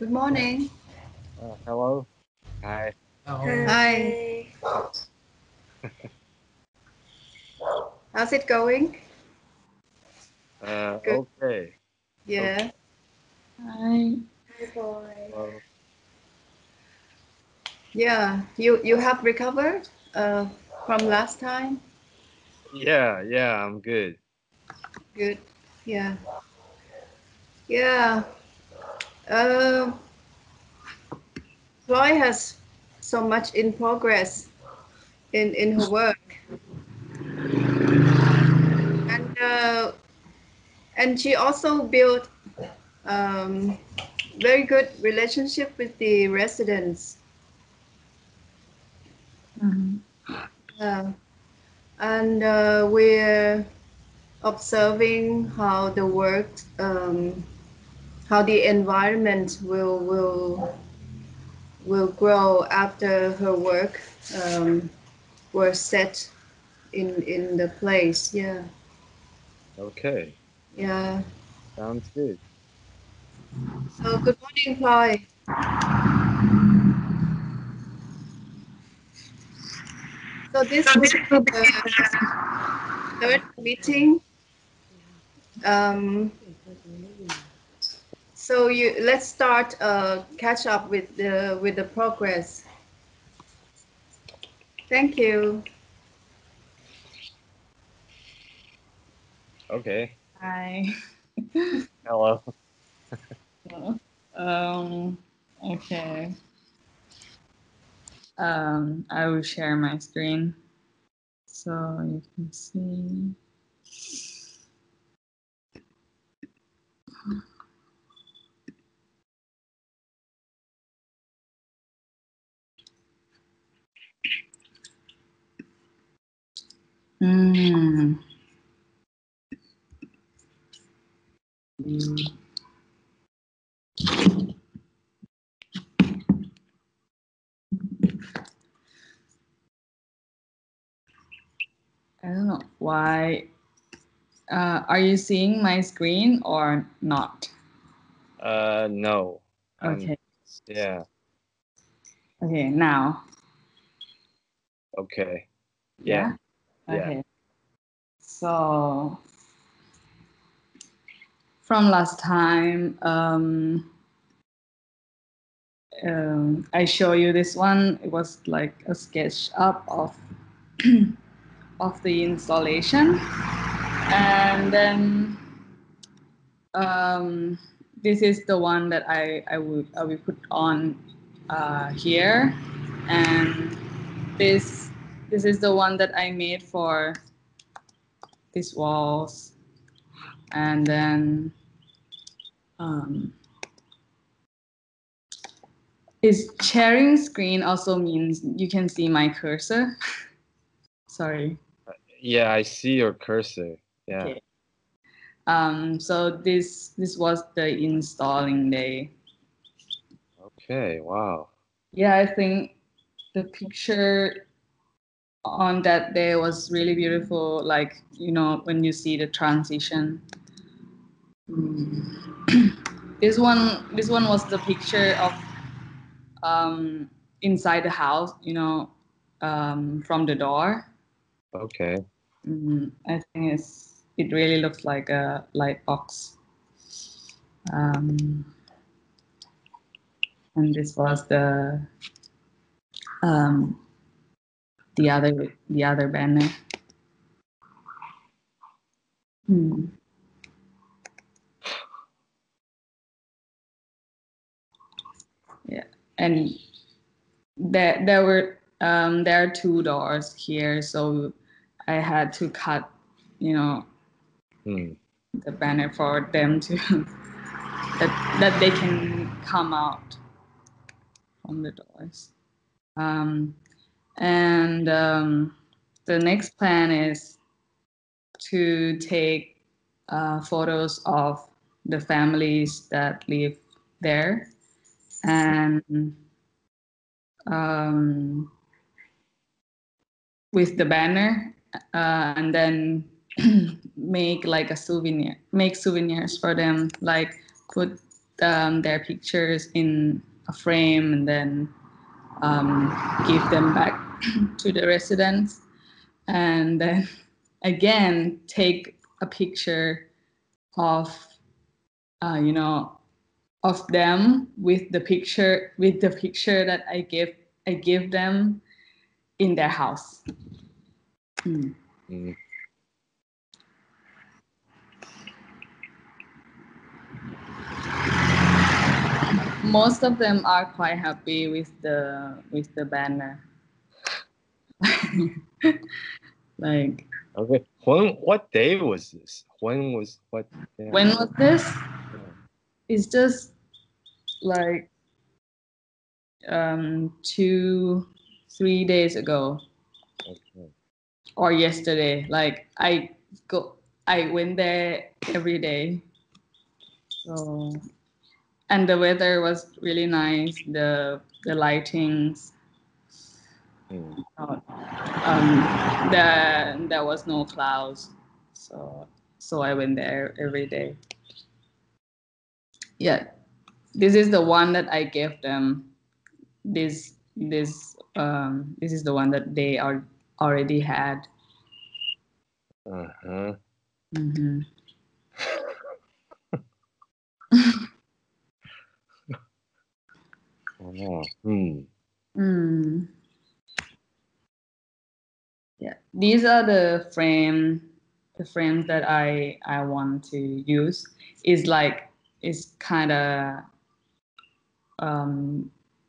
Good morning. Hello. Hi. Hi. How's it going? Okay. Yeah. Hi. Hi, boy. Well, Yeah. You have recovered from last time? yeah, I'm good. Good. Yeah. Yeah. Uh, Chloe has so much in progress in her work, and she also built very good relationship with the residents. And we're observing how the work, how the environment will grow after her work were set in the place. Yeah. Okay. Yeah. Sounds good. So good morning, Chloe. So this will be the third meeting. So let's start catch up with the progress. Thank you. Okay. Hi. Hello. Okay. I will share my screen so you can see. I don't know why. Are you seeing my screen or not? No. Okay. Yeah. Okay, now. Okay. Yeah? Yeah. Okay. So from last time, I show you this one. It was like a sketch up of of the installation, and then this is the one that I will put on here, and this is the one that I made for these walls, and then is sharing screen also means you can see my cursor. Sorry. Yeah, I see your cursor. Yeah. Okay. So this was the installing day. Okay. Wow. Yeah, I think the picture on that day was really beautiful. Like, you know, when you see the transition. This one was the picture of inside the house, you know, from the door. Okay. I think it really looks like a light box. And this was the other banner. Yeah, and there are two doors here, so I had to cut, you know, the banner for them to that they can come out from the doors. And the next plan is to take photos of the families that live there, and with the banner, and then make like a souvenir, make souvenirs for them, like put their pictures in a frame and then give them back to the residents, and then again take a picture of of them with the picture that I give them in their house. Most of them are quite happy with the banner. Like, okay, what day was this? When was what? Yeah. When was this? It's just like 2-3 days ago. Okay. Or yesterday. Like I went there every day. So, and the weather was really nice. The lightings. There was no clouds. So I went there every day. Yeah, this is the one that I gave them. This is the one that they already had. Yeah, these are the frames that I want to use. It's kind of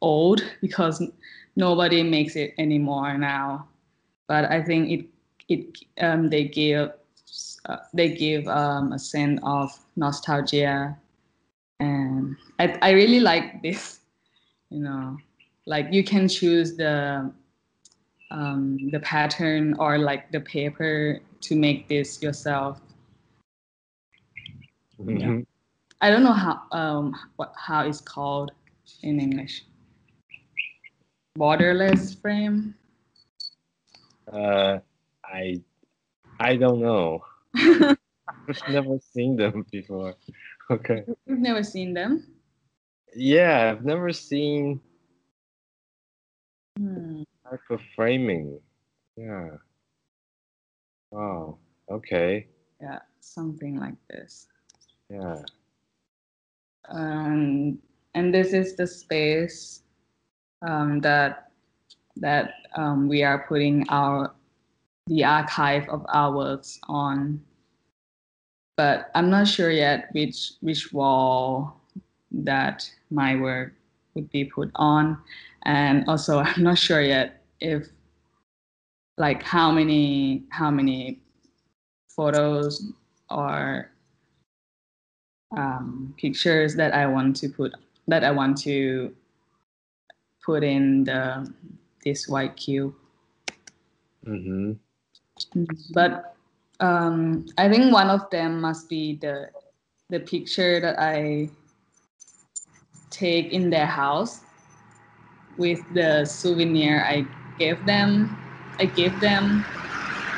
old because nobody makes it anymore now. But I think they give a sense of nostalgia, and I really like this. Like you can choose the pattern or like the paper to make this yourself. Yeah. I don't know how it's called in English. Borderless frame. I don't know. I've never seen them before. Okay. You've never seen them? Yeah, I've never seen type of framing. Yeah. Wow. Okay. Yeah, something like this. Yeah. And this is the space that we are putting the archive of our works on. But I'm not sure yet which wall that my work would be put on, and also I'm not sure yet if like how many photos or pictures that I want to put in this white cube. But I think one of them must be the picture that I take in their house with the souvenir I gave them,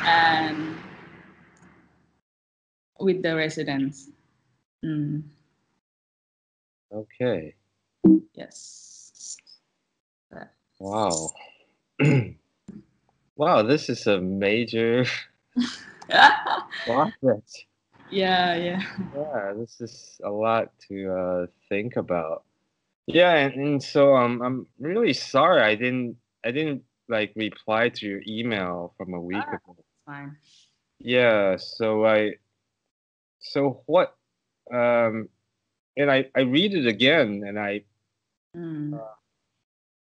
and with the residents. Okay. Yes. Wow. Wow, this is a major project. Yeah. Yeah, this is a lot to think about. Yeah, and so I'm really sorry I didn't like reply to your email from a week ago. It's fine. Yeah, so what and I read it again and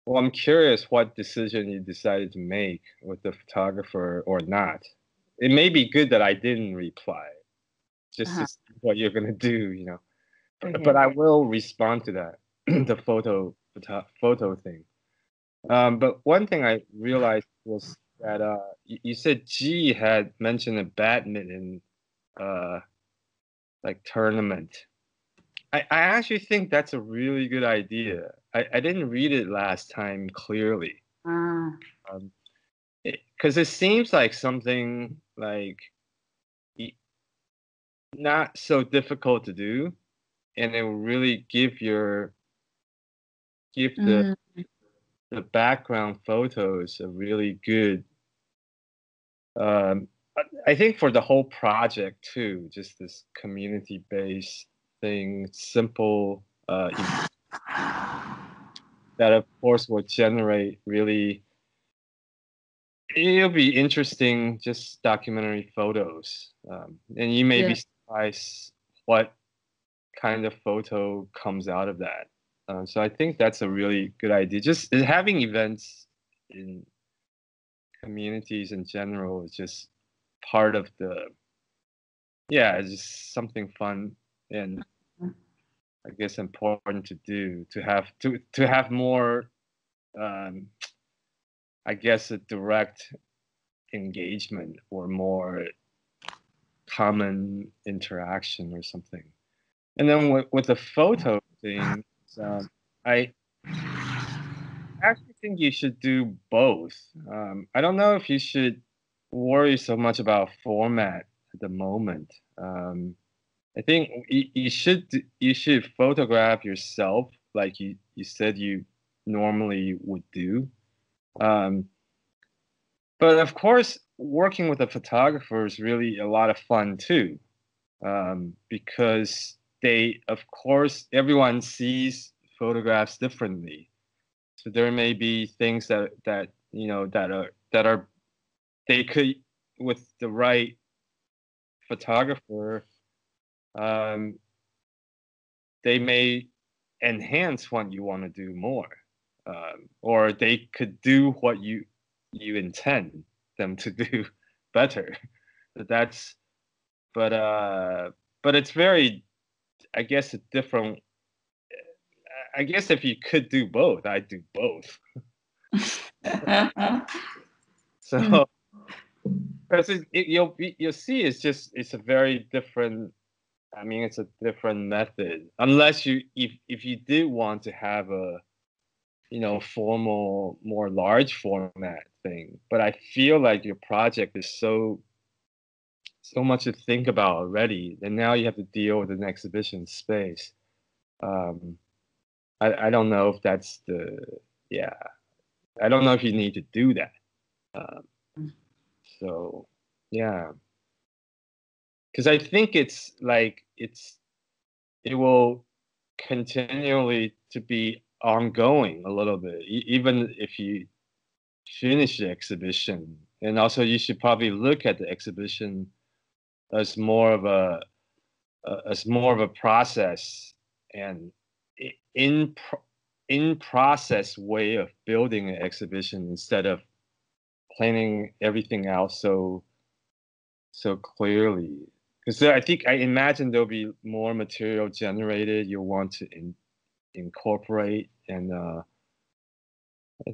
well, I'm curious what decision you decided to make with the photographer or not. It may be good that I didn't reply, just to see what you're gonna do. Okay. But I will respond to that, the photo thing. But one thing I realized was that you said G had mentioned a badminton like tournament. I actually think that's a really good idea. I didn't read it last time clearly. Because it seems like something like not so difficult to do, and it will really give the background photos a really good. I think for the whole project too, just this community-based thing, simple, that of course will generate really. It'll be interesting, just documentary photos, and you may be surprised what kind of photo comes out of that. So I think that's a really good idea. Just having events in communities in general is just part of it's just something fun and I guess important to do, to have more, I guess, a direct engagement or more common interaction or something. And then with the photo thing, I actually think you should do both. I don't know if you should worry so much about format at the moment. I think you should photograph yourself like you said you normally would do. But of course, working with a photographer is really a lot of fun too, because of course, everyone sees photographs differently. So there may be things that they could, with the right photographer, they may enhance what you want to do more, or they could do what you intend them to do better. But it's very, I guess, a different. I guess if you could do both, I'd do both. So, because you'll see, it's a very different. I mean, it's a different method. Unless if you did want to have a, formal, more large format thing, but I feel like your project is so much to think about already, and now you have to deal with an exhibition space. I don't know if that's I don't know if you need to do that. So, yeah, because I think it's like it will continually to be ongoing a little bit, even if you finish the exhibition. And also, you should probably look at the exhibition as more of a process and in process way of building an exhibition instead of planning everything out so clearly. Because I imagine there'll be more material generated you'll want to incorporate, and I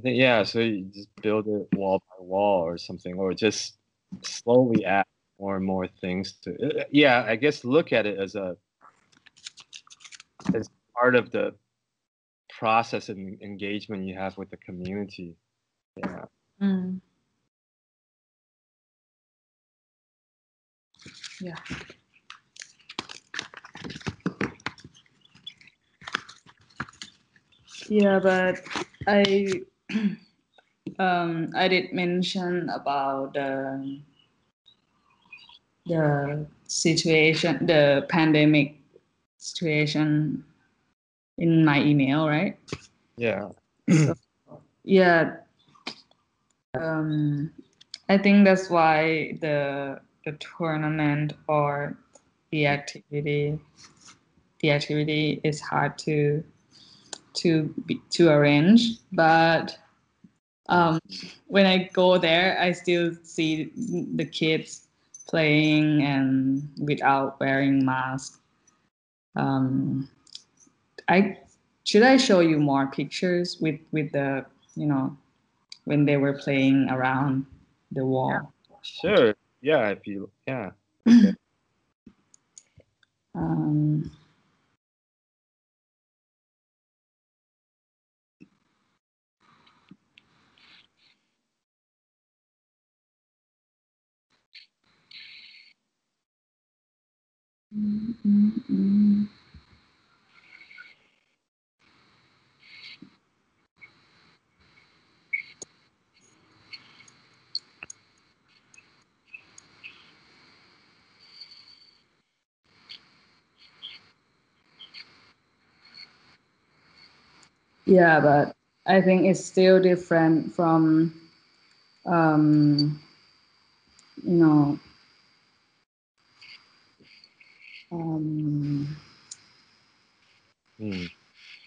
think so you just build it wall by wall or something, or just slowly add more and more things to it. I guess look at it as part of the process and engagement you have with the community. But I did mention about the situation, the pandemic situation in my email, right? I think that's why the tournament or the activity is hard to arrange, but when I go there, I still see the kids playing and without wearing masks. Should I show you more pictures with the when they were playing around the wall? Sure. If you Okay. Yeah, but I think it's still different from, you know,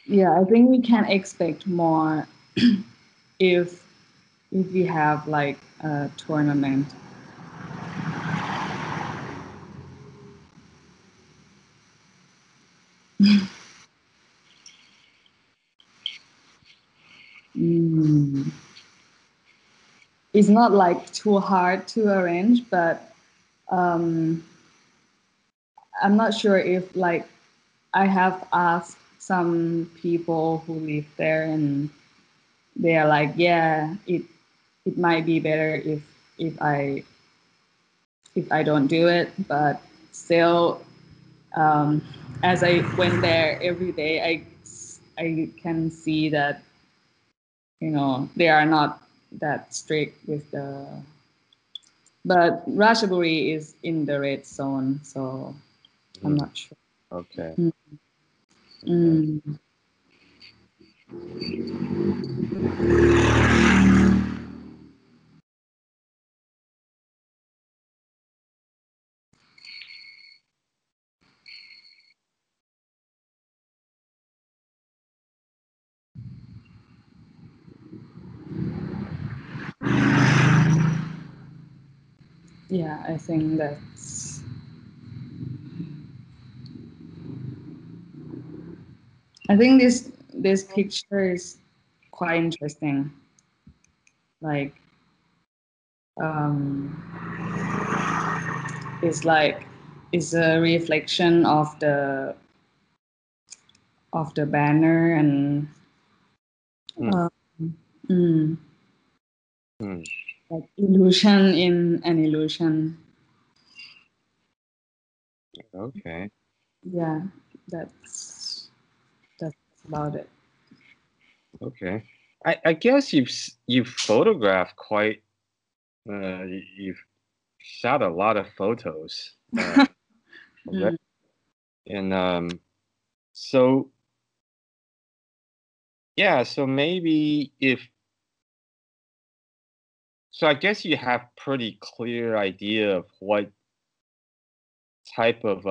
yeah, I think we can expect more if we have like a tournament. It's not like too hard to arrange, but I'm not sure if like I have asked some people who live there and they are like, yeah, it might be better if I don't do it, but still, as I went there every day, I can see that, you know, they are not that strict with the, but Ratchaburi is in the red zone, so I'm not sure. Okay. Yeah, I think this picture is quite interesting. Like, it's a reflection of the banner and like illusion in an illusion. Okay. Yeah, that's about it. Okay. I guess you've photographed quite. You've shot a lot of photos. And so yeah, so maybe so I guess you have pretty clear idea of what type of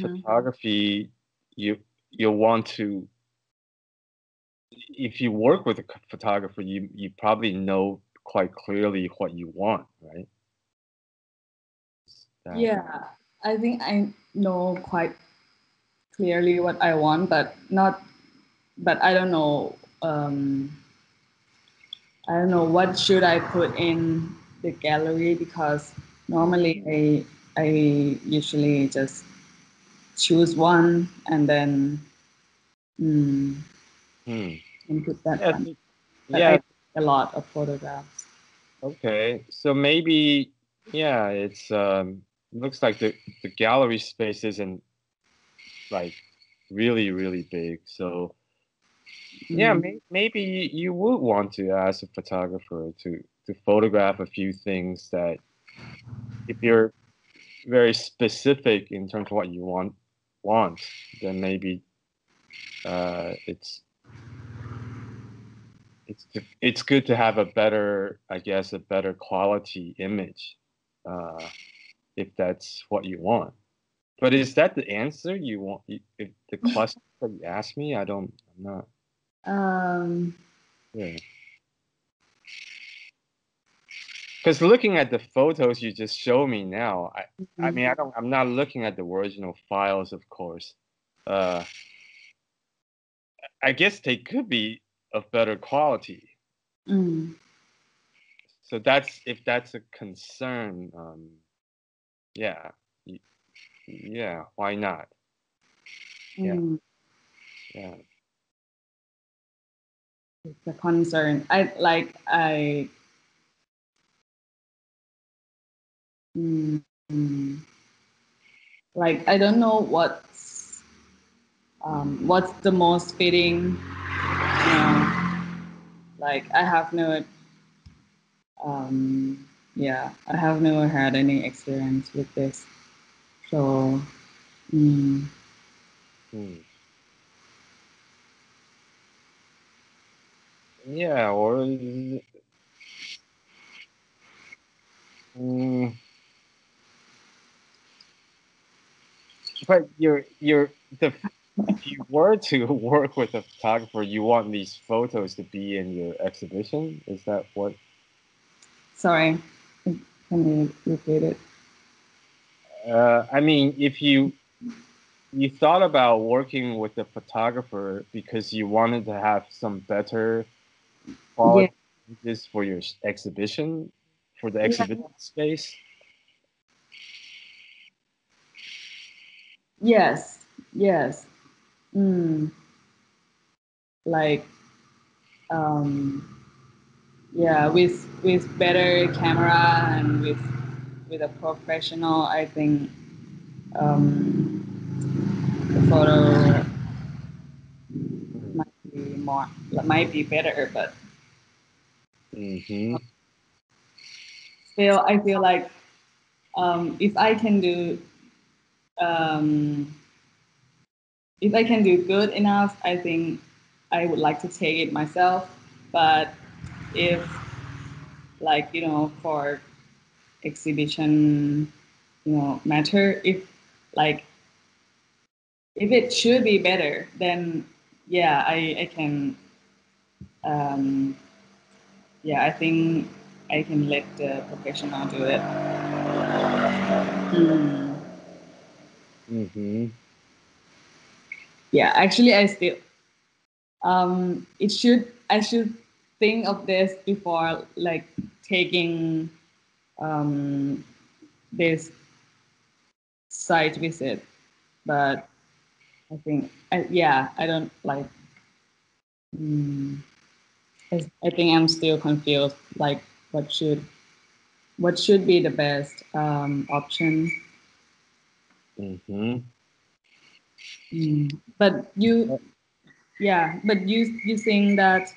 photography you want to. If you work with a photographer, you probably know quite clearly what you want, right? Yeah, I think I know quite clearly what I want, but I don't know. I don't know what should I put in the gallery, because normally I usually just choose one and then and put that one. But I take a lot of photographs. Okay, so maybe it's looks like the gallery space isn't like really big, so maybe you would want to ask a photographer to photograph a few things that, if you're very specific in terms of what you want, then maybe it's good to have a better, I guess, a better quality image, if that's what you want. But is that the answer you want? If the question that you asked me, I'm not. Yeah. Because looking at the photos you just showed me now, I mean, I'm not looking at the original files, of course. I guess they could be of better quality. So if that's a concern, yeah, why not? Yeah. It's a concern. Like I don't know what's the most fitting. Like I have no I have never had any experience with this, so Yeah, or but if you were to work with a photographer, you want these photos to be in your exhibition? Is that what? Sorry, can you repeat it? I mean, if you thought about working with a photographer because you wanted to have some better quality images for your exhibition, for the exhibition space. Yes. Like, yeah, with better camera and with a professional, I think the photo might be better, but still, I feel like if I can do good enough, I think I would like to take it myself. But if, like, for exhibition, matter, if it should be better, then yeah, I can. I think I can let the professional do it. Yeah, actually, I still. I should think of this before, like, taking this site visit, but I think I don't like. I think I'm still confused. Like, what should be the best option? But you think that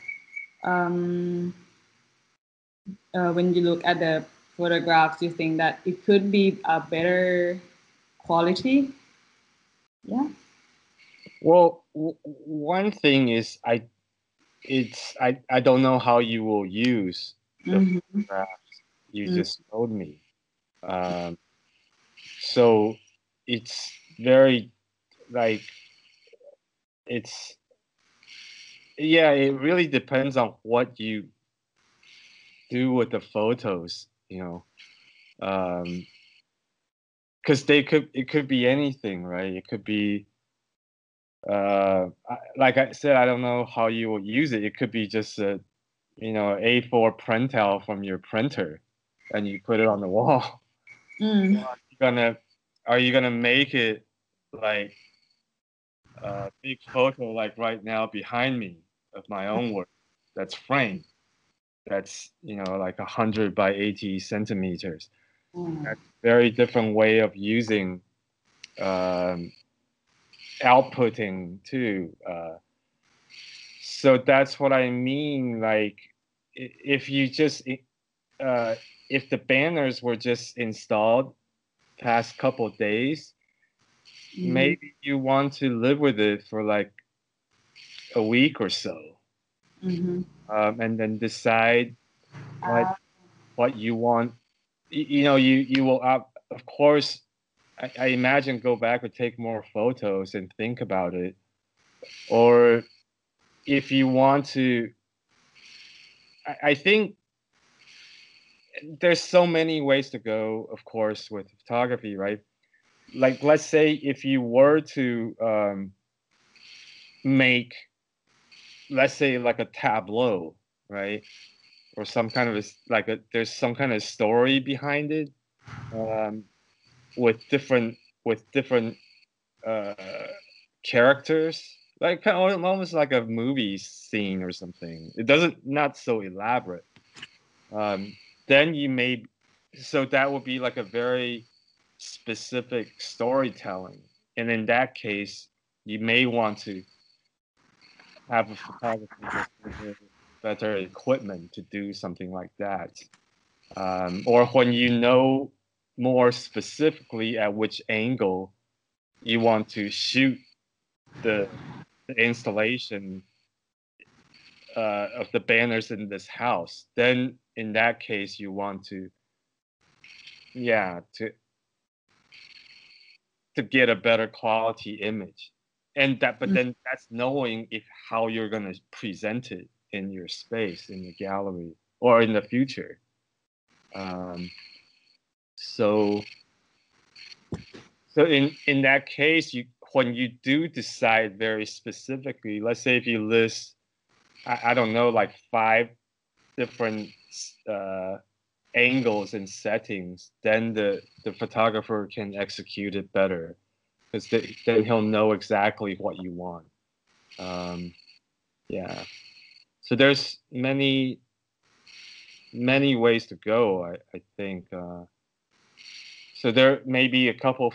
when you look at the photographs, you think that it could be a better quality? Yeah. Well, one thing is I don't know how you will use the photographs you just showed me. So it's very like it really depends on what you do with the photos, because it could be anything, right? It could be like I said, I don't know how you will use it. It could be just a A4 printout from your printer, and you put it on the wall. Are you gonna make it like a big photo like right now behind me of my own work that's framed? That's like 100 by 80 centimeters. That's a very different way of using outputting too. So that's what I mean. Like, if you just if the banners were just installed past couple days, maybe you want to live with it for like a week or so, and then decide what you want. You will of course. I imagine go back or take more photos and think about it, or if you want to. I think there's so many ways to go, of course, with photography, right? Like, let's say if you were to make, let's say, like a tableau, right? Or some kind of there's some kind of story behind it, with different characters, like kind of almost like a movie scene or something. It doesn't not so elaborate. Then you may, so that would be like a very specific storytelling, and in that case, you may want to have a photographer with better equipment to do something like that, or when you know more specifically at which angle you want to shoot the installation of the banners in this house, then in that case you want to get a better quality image, but then that's knowing how you're going to present it in your space, in your gallery, or in the future. So in that case, when you do decide very specifically, let's say if you list, I don't know, like 5 different angles and settings, then the photographer can execute it better, because then he'll know exactly what you want. So there's many ways to go, I think. So there may be a couple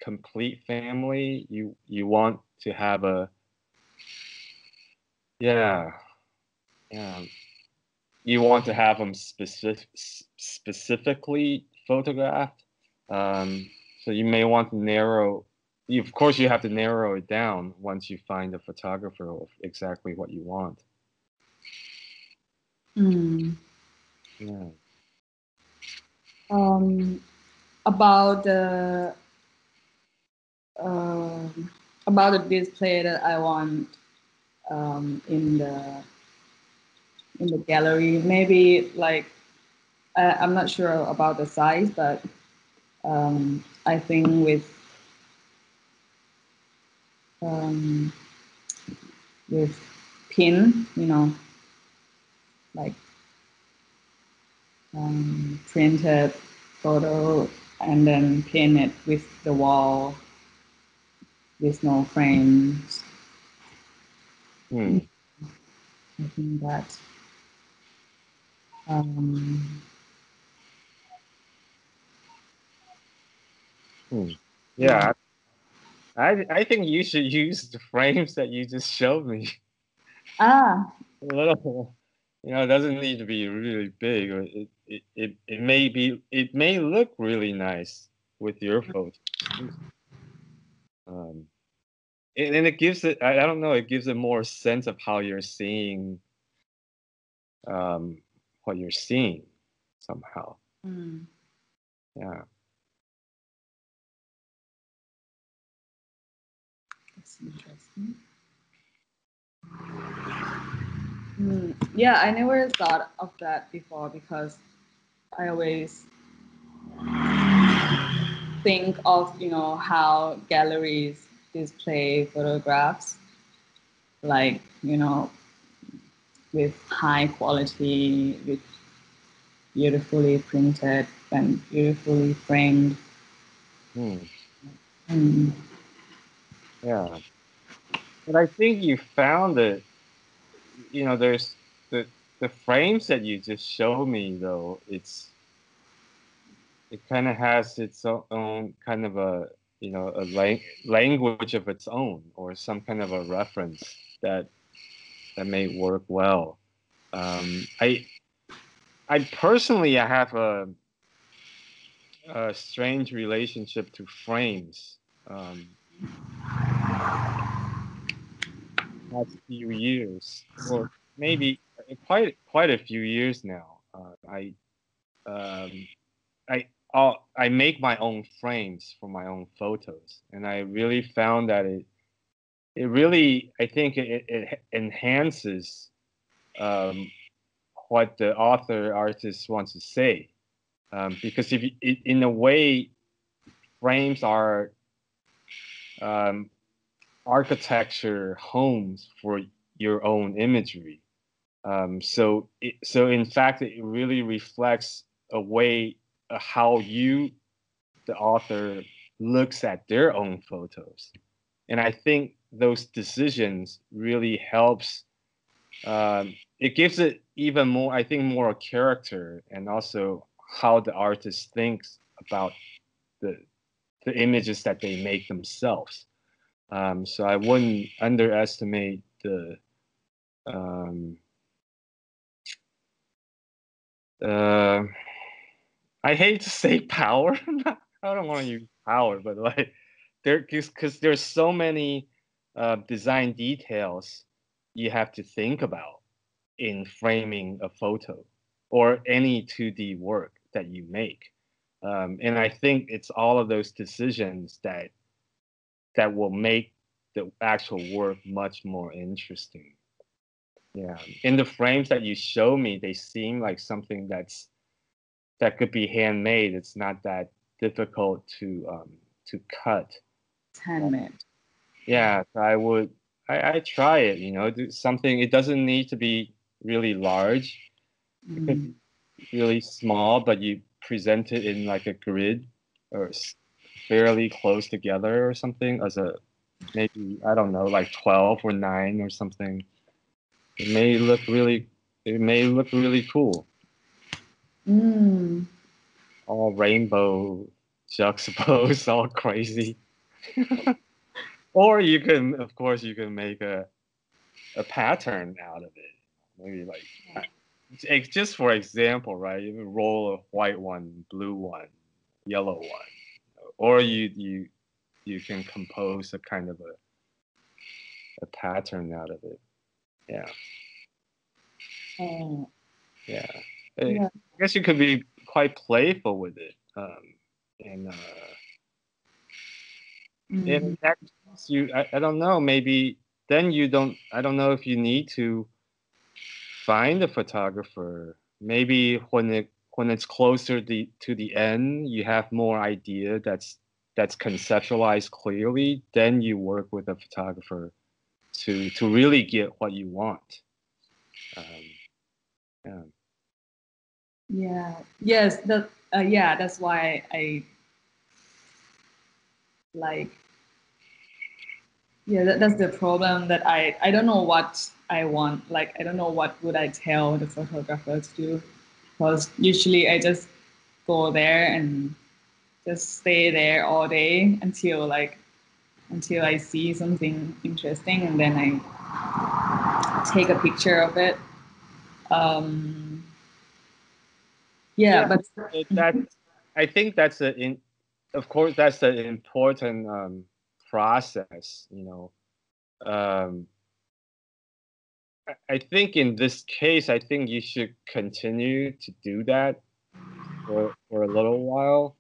complete family. You want to have a you want to have them specifically photographed. So you may want to narrow. Of course, you have to narrow it down once you find a photographer of exactly what you want. About the display that I want in the gallery, maybe like I'm not sure about the size, but I think with pin, like printed photo and then pin it with the wall with no frames. I think that I think you should use the frames that you just showed me. A little, it doesn't need to be really big, or it may look really nice with your photos. And it gives it, I don't know, it gives it more sense of how you're seeing what you're seeing somehow. That's interesting. I never thought of that before, because I always think of how galleries display photographs, like with high quality, with beautifully printed and beautifully framed. But I think you found it. There's the frames that you just showed me, though. It kind of has its own kind of a language of its own, or some kind of a reference that may work well. I personally, I have a strange relationship to frames. Last few years, or maybe quite a few years now. I make my own frames for my own photos, and I really found that it really, I think it enhances what the artist wants to say, because in a way, frames are architecture homes for your own imagery. So in fact, it really reflects a way how you, the author, looks at their own photos. And I think those decisions really helps. It gives it even more, I think, more character, and also how the artist thinks about the images that they make themselves. So I wouldn't underestimate the I hate to say power. I don't want to use power, but like because there's so many design details you have to think about in framing a photo or any 2D work that you make. And I think it's all of those decisions that will make the actual work much more interesting. Yeah. In the frames that you show me, they seem like something that could be handmade. It's not that difficult to cut. It's handmade. Yeah, so I try it, do something. It doesn't need to be really large. It could be really small, but you present it in like a grid or fairly close together or something as a maybe, I don't know, like 12 or 9 or something. It may look really cool. All rainbow juxtaposed, all crazy. Or you can, of course, make a pattern out of it. Maybe like, just for example, right? You roll a white one, blue one, yellow one, or you can compose a kind of a pattern out of it. Yeah. Yeah. I guess you could be quite playful with it. And in that case, I don't know, maybe then I don't know if you need to find a photographer. Maybe when it's closer to the end, you have more idea that's conceptualized clearly, then you work with a photographer to really get what you want. Yes, that's why I like, that's the problem, that I don't know what I want. Like, I don't know what would I tell the photographer to do, because usually I just go there and just stay there all day until I see something interesting, and then I take a picture of it. But I think that's of course that's an important process. I think in this case, I think you should continue to do that for a little while,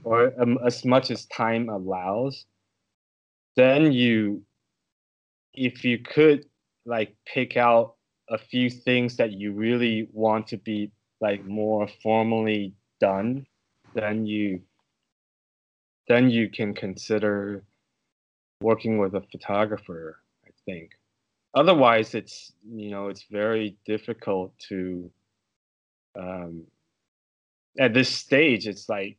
or as much as time allows. Then if you could like pick out a few things that you really want to be like more formally done, then you can consider working with a photographer, I think. Otherwise, it's very difficult to at this stage. It's like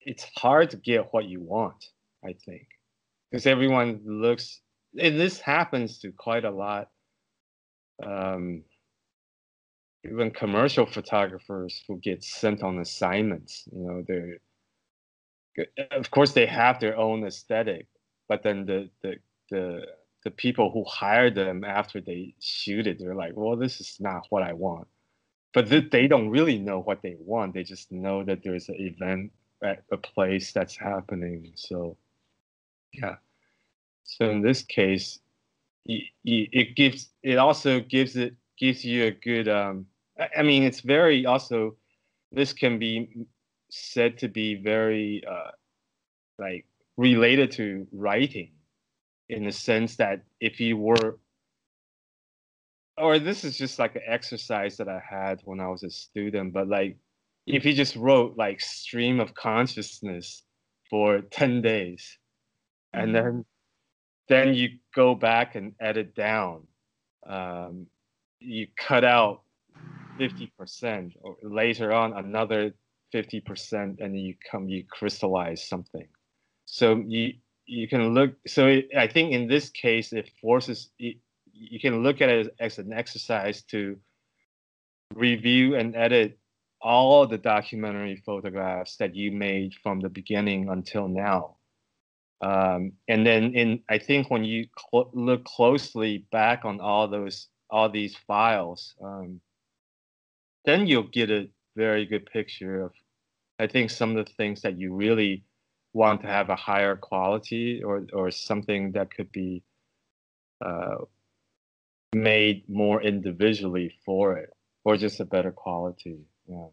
it's hard to get what you want, I think, because everyone looks, and this happens to quite a lot. Even commercial photographers who get sent on assignments, of course they have their own aesthetic, but then the people who hire them after they shoot it, they're like, well, this is not what I want. But they don't really know what they want. They just know that there's an event at a place that's happening. So, yeah. So in this case, it also gives you a good. I mean, it's very also. This can be said to be very like related to writing, in the sense that if you were, or this is just like an exercise that I had when I was a student, but like if you just wrote like stream of consciousness for 10 days, and then you go back and edit down, you cut out 50%, or later on another 50%, and you crystallize something. So you can look. So I think in this case, it forces you can look at it as an exercise to review and edit all the documentary photographs that you made from the beginning until now. And then I think when you look closely back on all these files, then you'll get a very good picture of, I think, some of the things that you really want to have a higher quality or something that could be made more individually for it, or just a better quality? Yeah.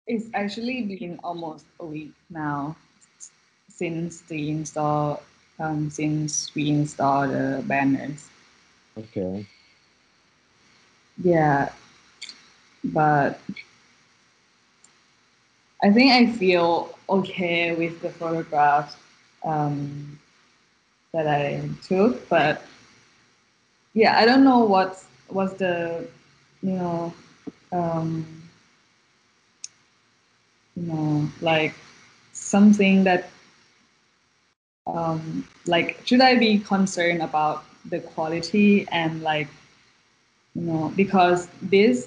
It's actually been almost a week now since we install the banners. Okay. Yeah, but I think I feel okay with the photographs that I took, but yeah, I don't know what's the like something that like should I be concerned about the quality and like because the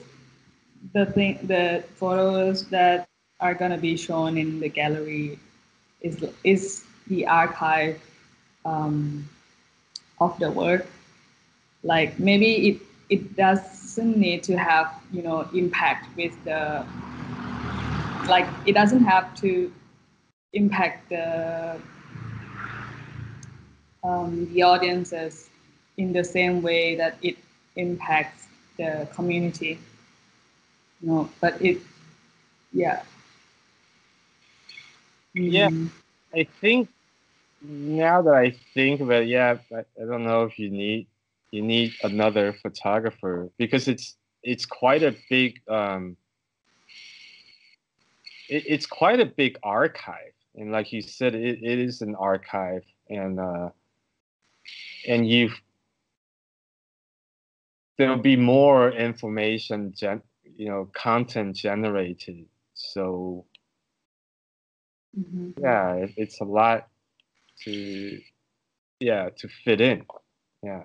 photos that are gonna be shown in the gallery is the archive of the work. Like maybe it doesn't need to have impact with the like it doesn't have to impact the audiences in the same way that it impacts the community. But yeah. Yeah, I think now that I think about it, yeah, I don't know if you need another photographer because it's quite a big it's quite a big archive, and like you said, it is an archive, and there'll be more information content generated, so yeah, it's a lot to fit in. Yeah.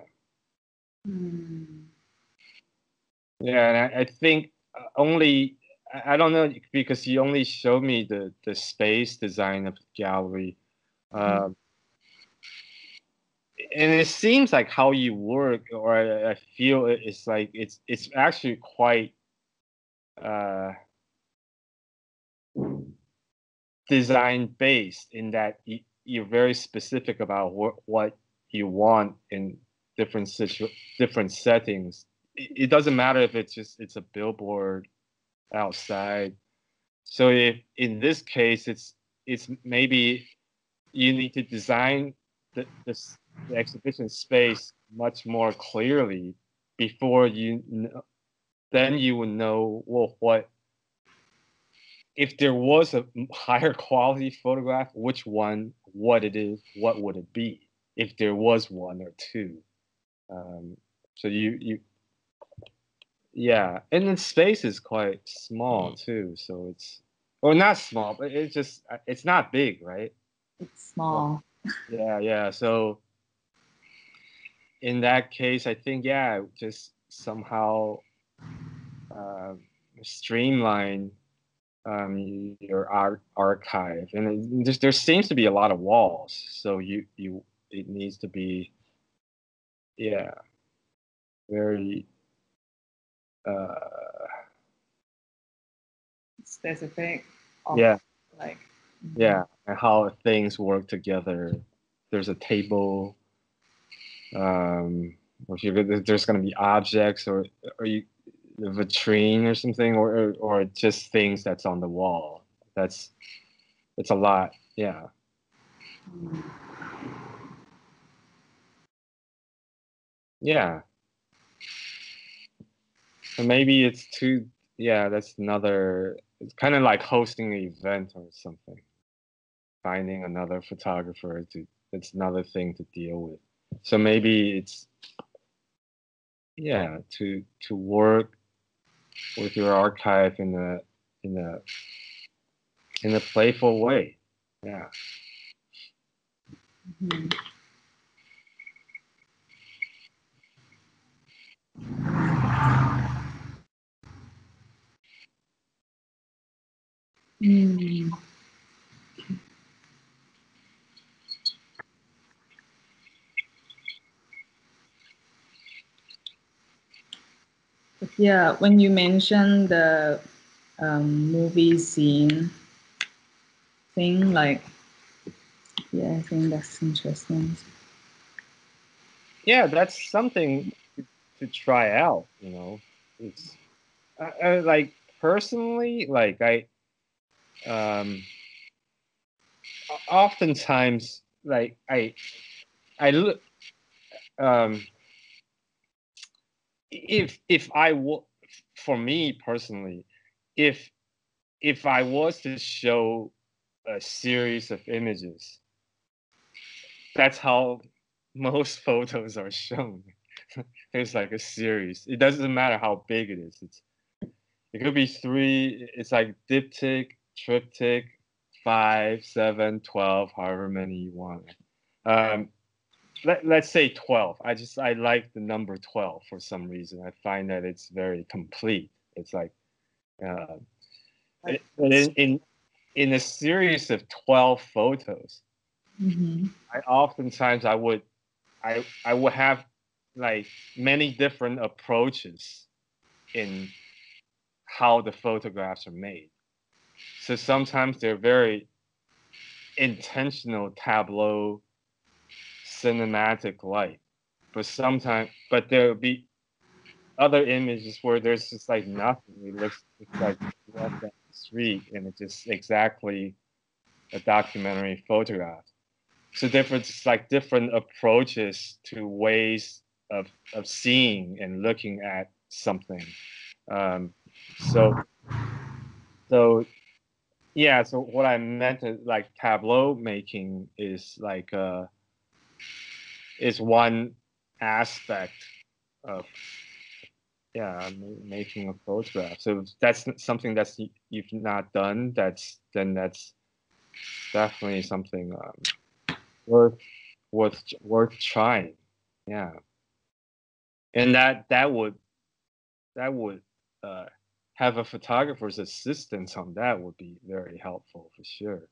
Yeah, and I think only I don't know because you only showed me the space design of the gallery, and it seems like how you work, or I feel it's like it's actually quite design based in that you're very specific about what you want in different settings. It doesn't matter if it's a billboard outside. So if in this case it's maybe you need to design the exhibition space much more clearly before then you would know, well, if there was a higher quality photograph, which one, what it is, what would it be if there was one or two. So yeah, and the space is quite small too, so it's not small, but it's not big, right? It's small. Yeah. So in that case, I think just somehow streamline your archive, and there seems to be a lot of walls, so it needs to be very specific. Like and how things work together. There's a table. Or if there's going to be objects or a vitrine or something, or just things that's on the wall. It's a lot. Yeah. Yeah. So maybe it's too. Yeah, that's another. It's kind of like hosting an event or something. Finding another photographer it's another thing to deal with. So maybe it's to work with your archive in a playful way. Yeah. Yeah, when you mentioned the movie scene thing. Like, yeah, I think that's interesting. Yeah, that's something to try out. You know, it's like personally, like oftentimes like I look if I were, for me personally, if I was to show a series of images, that's how most photos are shown. There's like a series. It doesn't matter how big it is. It could be 3. It's like diptych, triptych, 5, 7, 12, however many you want. Let's say 12. I like the number 12 for some reason. I find that it's very complete. It's like in a series of 12 photos, I would have like many different approaches in how the photographs are made. So sometimes they're very intentional tableau, cinematic light, but there'll be other images where there's just like nothing. It looks like you walk down the street and it's just exactly a documentary photograph. So different approaches to ways of seeing and looking at something. So yeah, so what I meant is like tableau making is like is one aspect of making a photograph. So if that's something that's you've not done, that's definitely something worth trying. Yeah, and that would have a photographer's assistance on that would be very helpful for sure.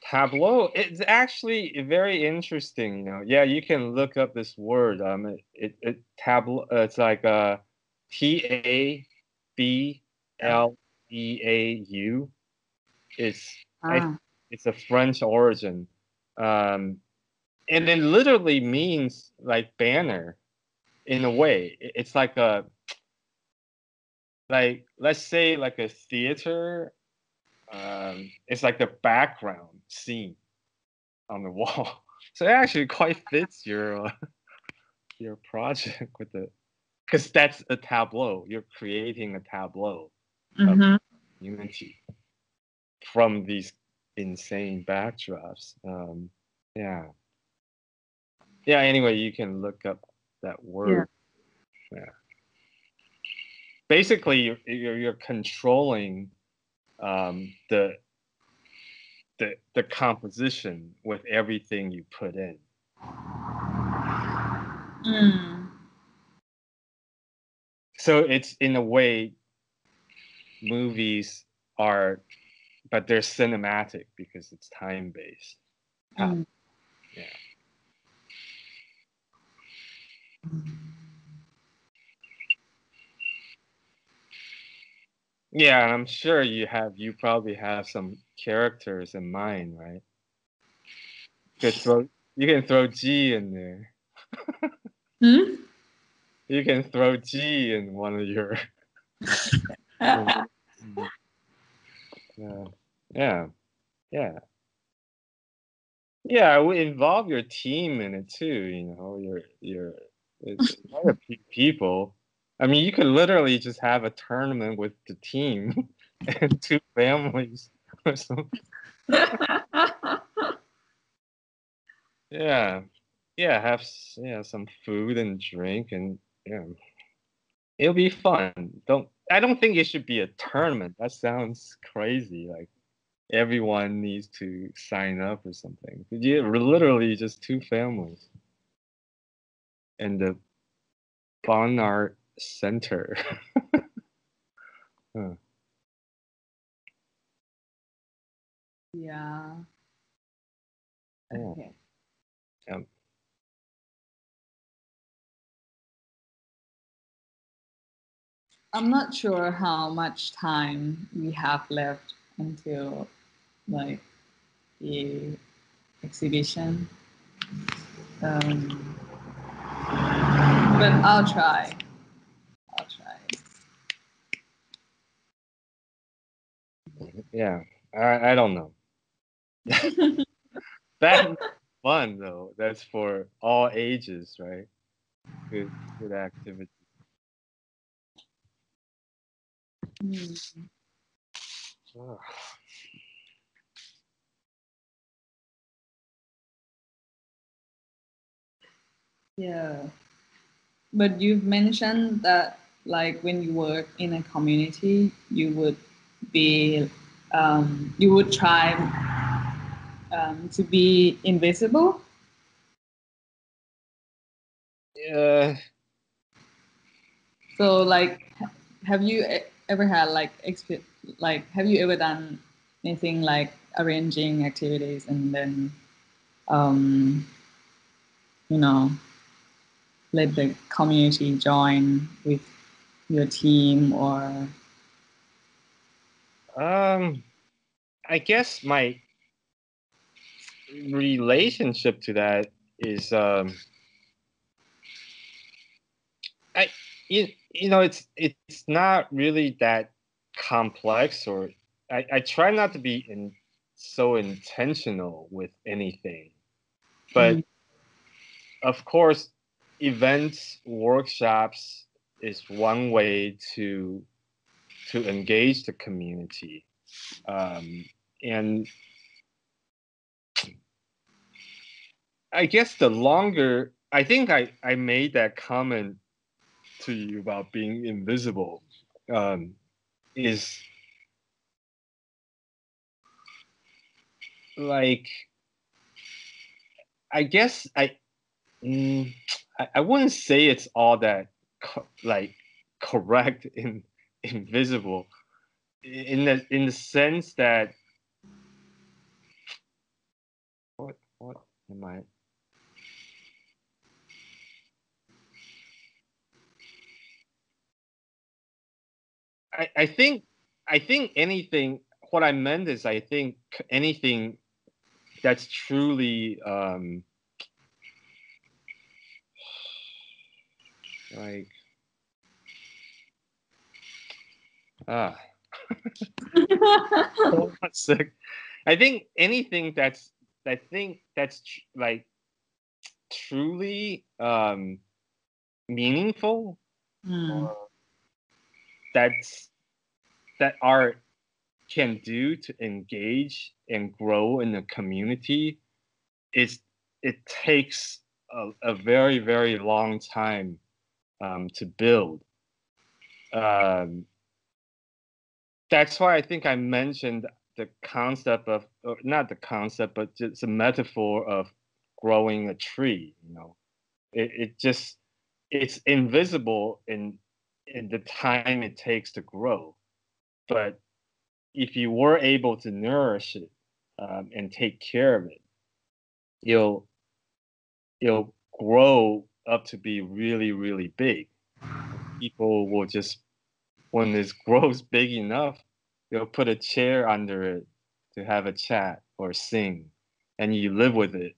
Tableau, it's actually very interesting, you know. Yeah, you can look up this word. It tableau. It's like TABLEAU. It's a French origin, and it literally means like banner, in a way. It's like let's say like a theater. It's like the background scene on the wall. So it actually quite fits your project with because that's a tableau. You're creating a tableau of unity from these insane backdrops. Yeah. Anyway, you can look up that word. Yeah. Basically, you're controlling the composition with everything you put in. So it's in a way, movies are, but they're cinematic because it's time based. Yeah, and I'm sure you probably have some characters in mind, right? You can throw G in there. You can throw G in one of your. Yeah, I would involve your team in it too. You know, it's quite a few people. I mean, you could literally just have a tournament with the team and 2 families or something. Have some food and drink, and it'll be fun. I don't think it should be a tournament. That sounds crazy. Like everyone needs to sign up or something. We're literally just 2 families and the Baan Art Center. Yeah. Okay. I'm not sure how much time we have left until like the exhibition. But I'll try. Yeah, I don't know. That's fun though. That's for all ages, right? Good activity. Oh. Yeah. But you've mentioned that like when you work in a community, you would be you would try to be invisible. Yeah. So like, have you ever had like have you ever done anything like arranging activities and then you know, let the community join with your team or I guess my relationship to that is it's not really that complex, or I try not to be so intentional with anything, but of course events, workshops is one way to engage the community, and I guess the longer, I think I made that comment to you about being invisible, is like, I guess I wouldn't say it's all that like correct in invisible, in the sense that what am I? I think anything. What I meant is, I think anything that's truly like hold on a sec. I think anything that's like truly meaningful, or that art can do to engage and grow in the community, it takes a very, very long time to build. That's why I think I mentioned the concept of, or not the concept, but just a metaphor of growing a tree. It's invisible in the time it takes to grow, but if you were able to nourish it and take care of it, it'll grow up to be really, really big. People will just, when this grows big enough, they'll put a chair under it to have a chat or sing, and you live with it.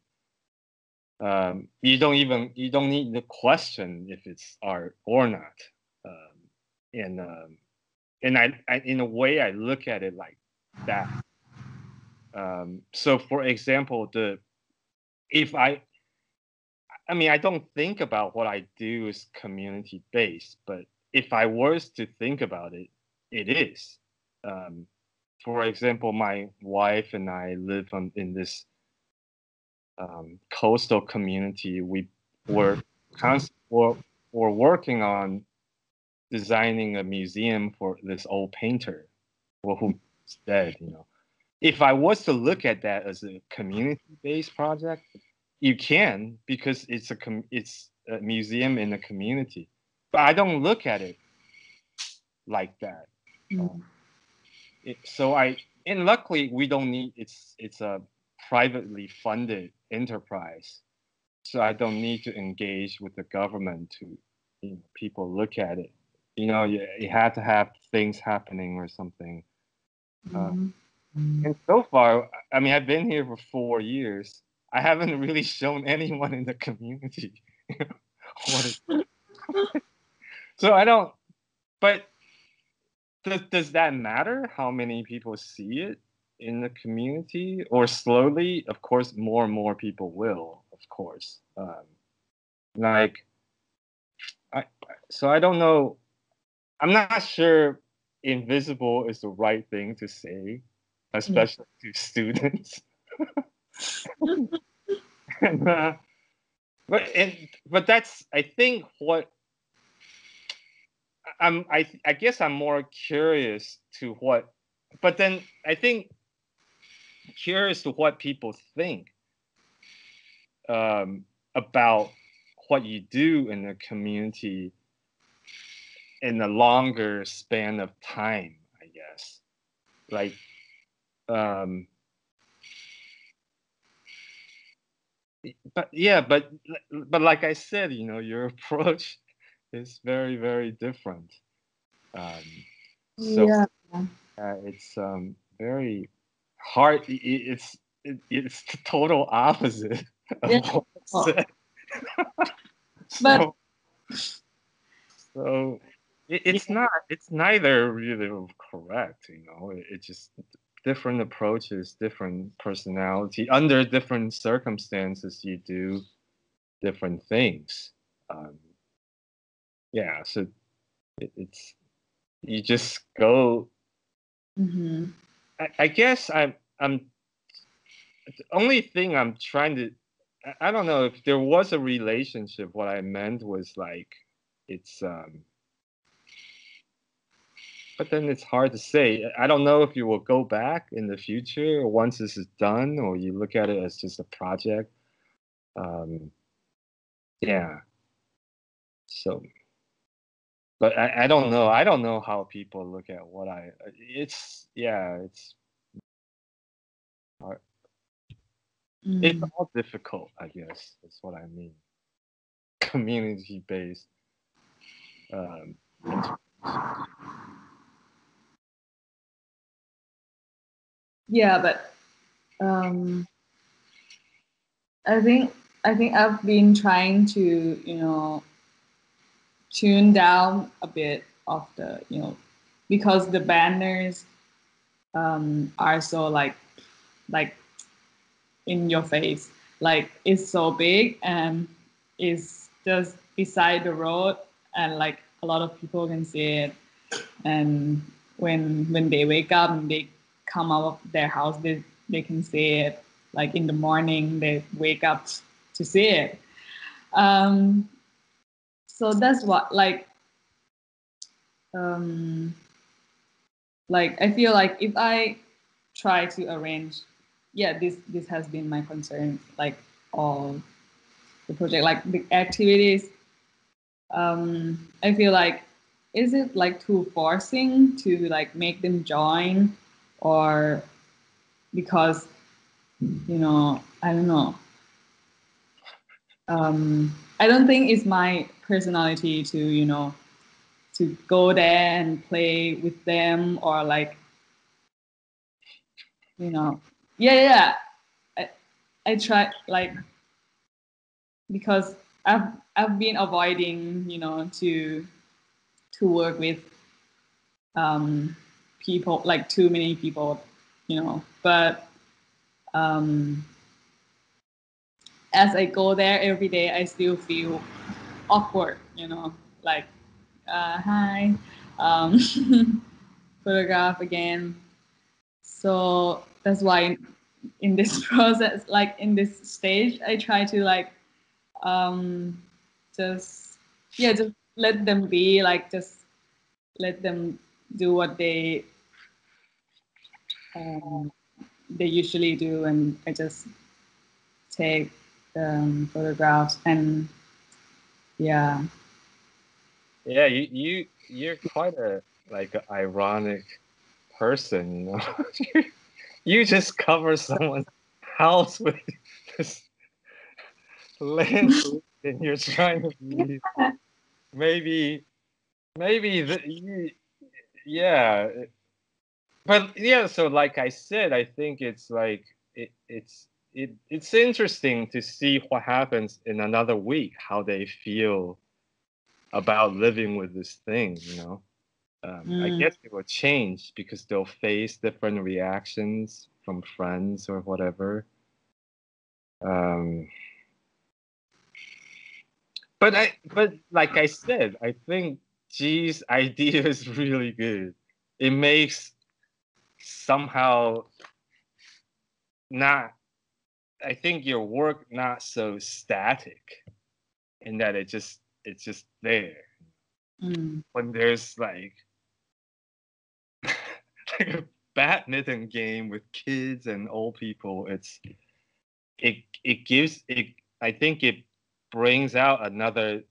You don't need to question if it's art or not. And I in a way, I look at it like that. So for example, I don't think about what I do as community based, but if I was to think about it, it is. For example, my wife and I live in this coastal community. We were working on designing a museum for this old painter, who's dead. If I was to look at that as a community-based project, you can, because it's a museum in a community. But I don't look at it like that. And luckily we don't need, it's a privately funded enterprise, so I don't need to engage with the government to people look at it you had to have things happening or something. And so far, I mean, I've been here for 4 years. I haven't really shown anyone in the community what it. So I don't. But does that matter? How many people see it in the community, or slowly? Of course, more and more people will. Of course, so I don't know. I'm not sure invisible is the right thing to say, especially to students. But that's, I think, what I guess I'm more curious to what, but then I think curious to what people think about what you do in the community in a longer span of time, I guess. Like, but like I said, your approach is very, very different. So it's very hard. It's the total opposite of what I said. So it's not. It's neither really correct. It's just different approaches, different personality. Under different circumstances, you do different things. So it's you just go. I guess I'm the only thing I'm trying to. I don't know if there was a relationship. What I meant was like it's. But then it's hard to say. I don't know if you will go back in the future once this is done, or you look at it as just a project. So, but I don't know. I don't know how people look at what it's hard. It's all difficult, I guess. That's what I mean. Community-based. But I think I've been trying to tune down a bit of the because the banners are so like in your face, like it's so big and it's just beside the road, and like a lot of people can see it, and when they wake up and they come out of their house, they can see it. Like in the morning they wake up to see it. So that's what like I feel like if I try to arrange, this has been my concern, like all the project, like the activities. I feel like, is it like too forcing to like make them join, or because I don't know. I don't think it's my personality to to go there and play with them, or like I try, like, because I've been avoiding to work with people, like too many people, but as I go there every day, I still feel awkward, like hi, photograph again. So that's why in this process, like in this stage, I try to like just let them be, like just let them do what they usually do, and I just take photographs. And you're quite a like an ironic person, you just cover someone's house with this land and you're trying to be maybe maybe yeah, but yeah. So like I said, I think it's like it's interesting to see what happens in another week, how they feel about living with this thing. I guess it will change because they'll face different reactions from friends or whatever. But like I said, I think G's idea is really good. It makes somehow not, I think your work not so static in that it's just there. When there's like a badminton game with kids and old people, it gives it, I think it brings out another,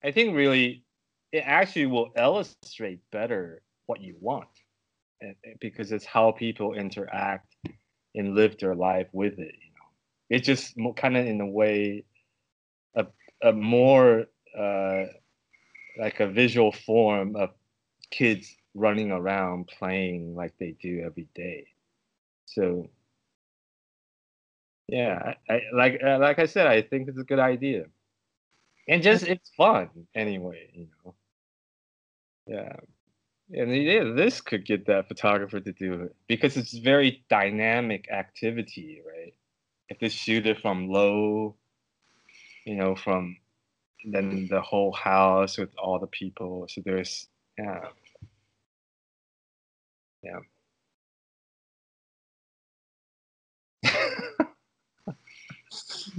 I think really it actually will illustrate better what you want, because it's how people interact and live their life with it. It's just kind of in a way a more like a visual form of kids running around playing like they do every day. So yeah, I like I said, I think it's a good idea, and just it's fun anyway. Yeah. And yeah, this could get that photographer to do it because it's very dynamic activity, right? If they shoot it from low, from then the whole house with all the people. So there's yeah.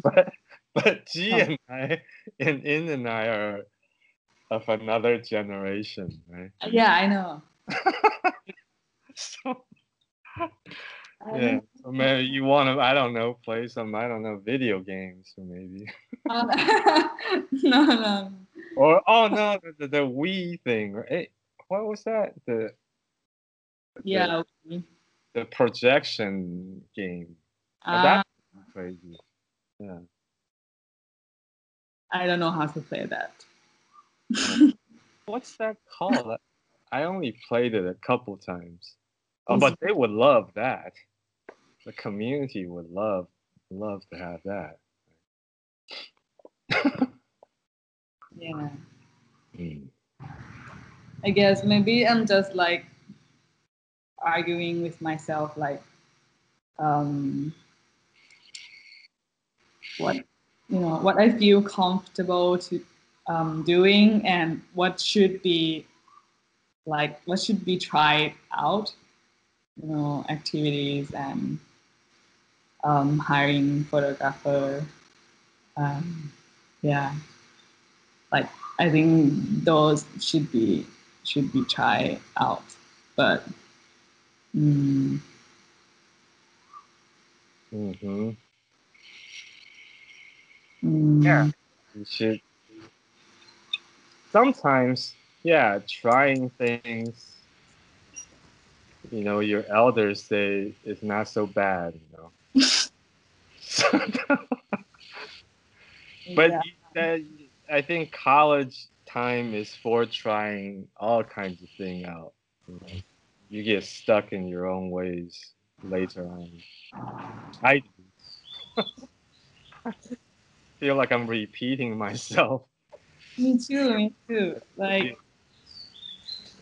but G and I and In and I are of another generation, right? Yeah, I know. So yeah, so maybe you want to, I don't know, play some, I don't know, video games, or maybe. No. Or oh no, the Wii thing, right? What was that? Yeah. The projection game. That's crazy. Yeah. I don't know how to play that. What's that called? I only played it a couple times. Oh, but they would love that. The community would love to have that. Yeah. I guess maybe I'm just like arguing with myself, like what I feel comfortable to doing and what should be tried out, activities and hiring photographer. Yeah, like I think those should be tried out, but yeah, you should sometimes, yeah, trying things, your elders say is not so bad, But I think college time is for trying all kinds of things out. You get stuck in your own ways later on. I feel like I'm repeating myself. Me too. Like,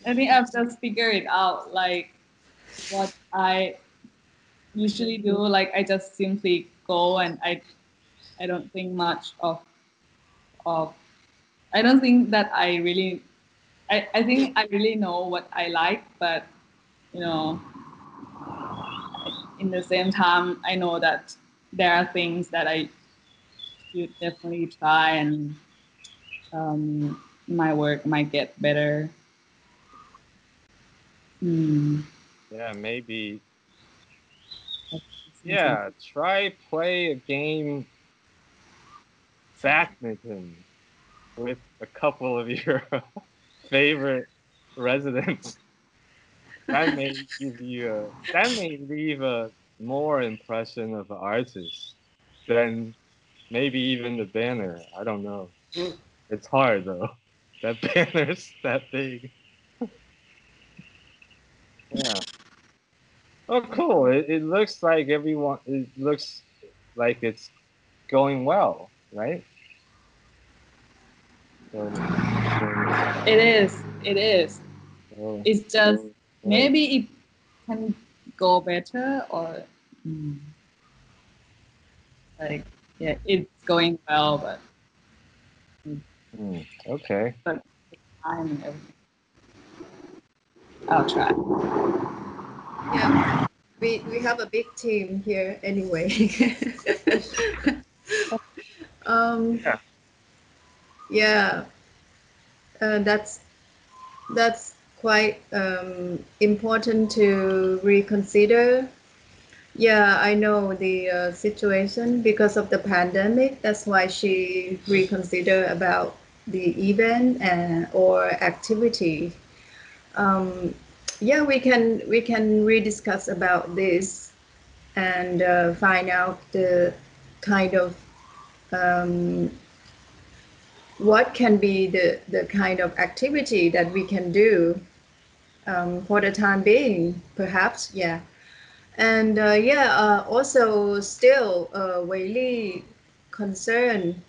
I think I've just figured it out, like what I usually do. Like, I just simply go and I don't think much of I don't think that I really I think I really know what I like, but in the same time I know that there are things that I should definitely try, and my work might get better. Yeah, maybe. Yeah, try play a game badminton with a couple of your favorite residents. That may leave a more impression of the artist than maybe even the banner. I don't know. It's hard though. that banner's that big. Yeah. Oh, cool. It looks like everyone. It looks like it's going well, right? So, It is. It is. so, It's just right. maybe it can go better or like yeah, it's going well, but Okay. time and everything. I'll try. Yeah, we have a big team here anyway. Yeah. Yeah, that's quite important to reconsider. Yeah, I know the situation because of the pandemic. That's why she reconsider about the event or activity. Yeah, we can rediscuss about this and find out the kind of what can be the kind of activity that we can do for the time being, perhaps. Yeah. And also still Wei Li concern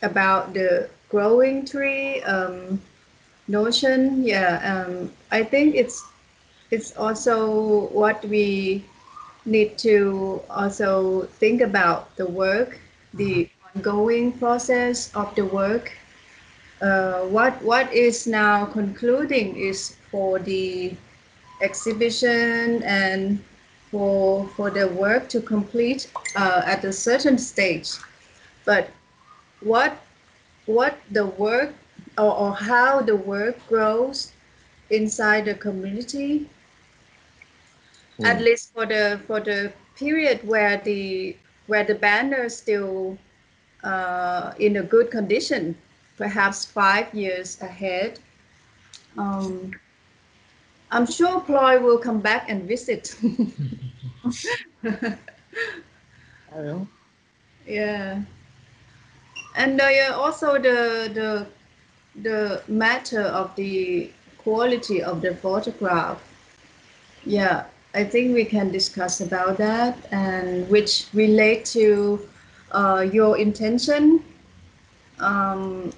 about the growing tree notion. Yeah, I think it's also what we need to also think about the work, the ongoing process of the work. What is now concluding is for the exhibition and for the work to complete at a certain stage. But what the work or how the work grows inside the community, at least for the period where the banner is still in a good condition, perhaps 5 years ahead. I'm sure Ploy will come back and visit. I will. Yeah, and yeah, also the matter of the quality of the photograph. Yeah, I think we can discuss about that, and which relate to your intention. Um,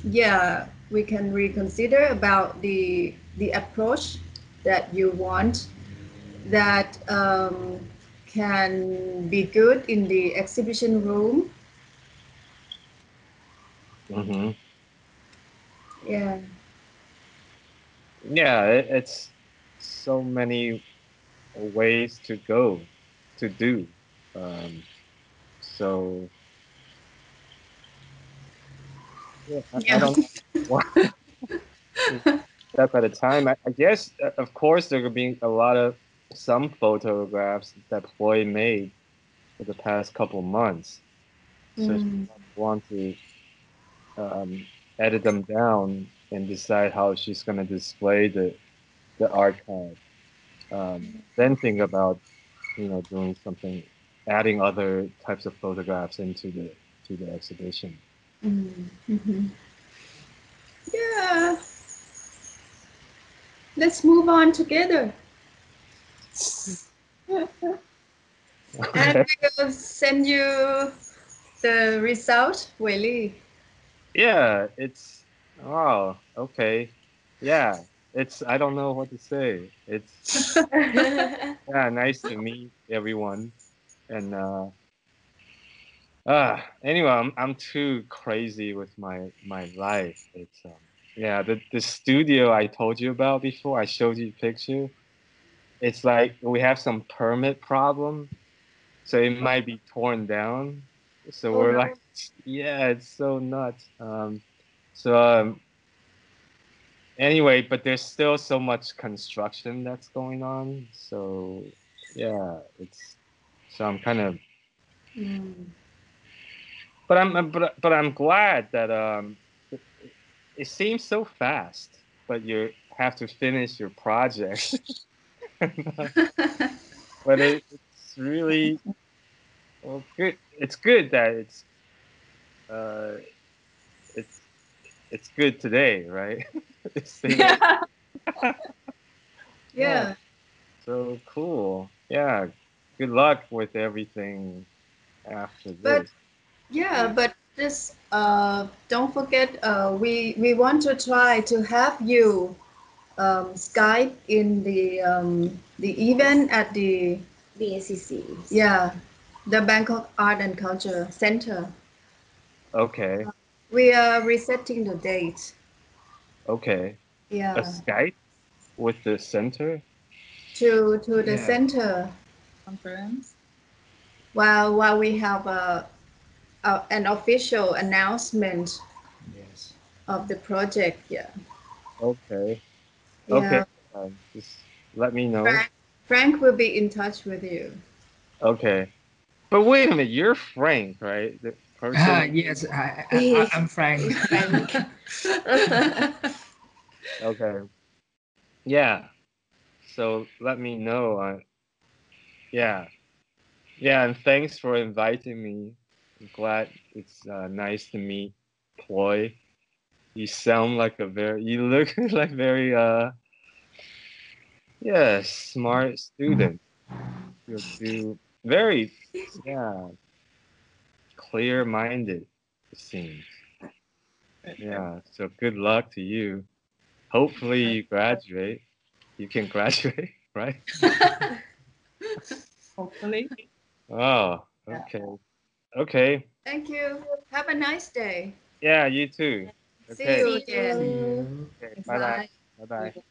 yeah, we can reconsider about the approach that you want that can be good in the exhibition room. Mm-hmm. Yeah. Yeah, it's so many ways to go to do. So yeah, I Yeah. don't know what step at a time. I guess, of course, there could be a lot of some photographs that Chloe made for the past couple months. So she Mm. might want to edit them down and decide how she's going to display the archive. Then think about doing something, adding other types of photographs into the exhibition. Mm-hmm. Yeah. Let's move on together. And Okay. we will send you the result, Wei Li. Yeah, it's oh okay. Yeah, it's I don't know what to say. It's yeah, nice to meet everyone. And anyway, I'm too crazy with my life. It's yeah, the studio I told you about before, I showed you a picture. It's like we have some permit problem, so it might be torn down. So Oh we're no. like, yeah, it's so nuts. So anyway, but there's still so much construction that's going on. So yeah, it's so I'm kind of, Mm. but I'm glad that it, it seems so fast, but you have to finish your project. But it's really well good. It's good that uh it's good today, right? Yeah. Yeah. So cool. Yeah. Good luck with everything after But this. yeah, but this don't forget we want to try to have you Skype in the event at the BACC. the Bangkok Art and Culture Center. Okay. We are resetting the date. Okay. A Yeah, Skype with the center? to the Yeah. center Conference. while we have an official announcement Yes. of the project. Yeah. Okay. Yeah. Okay. Just let me know. Frank will be in touch with you. Okay. But wait a minute, you're Frank, right? The person. Yes, I'm Frank. Frank. Okay. Yeah. So let me know. Yeah. Yeah, and thanks for inviting me. I'm glad it's nice to meet Ploy. You sound like you look like very smart student. You very clear-minded, it seems. Yeah, so good luck to you. Hopefully you graduate. You can graduate, right? Hopefully. Oh, okay. Okay. Thank you. Have a nice day. Yeah, you too. See Okay. you again. See you. Okay. Bye bye. Bye bye.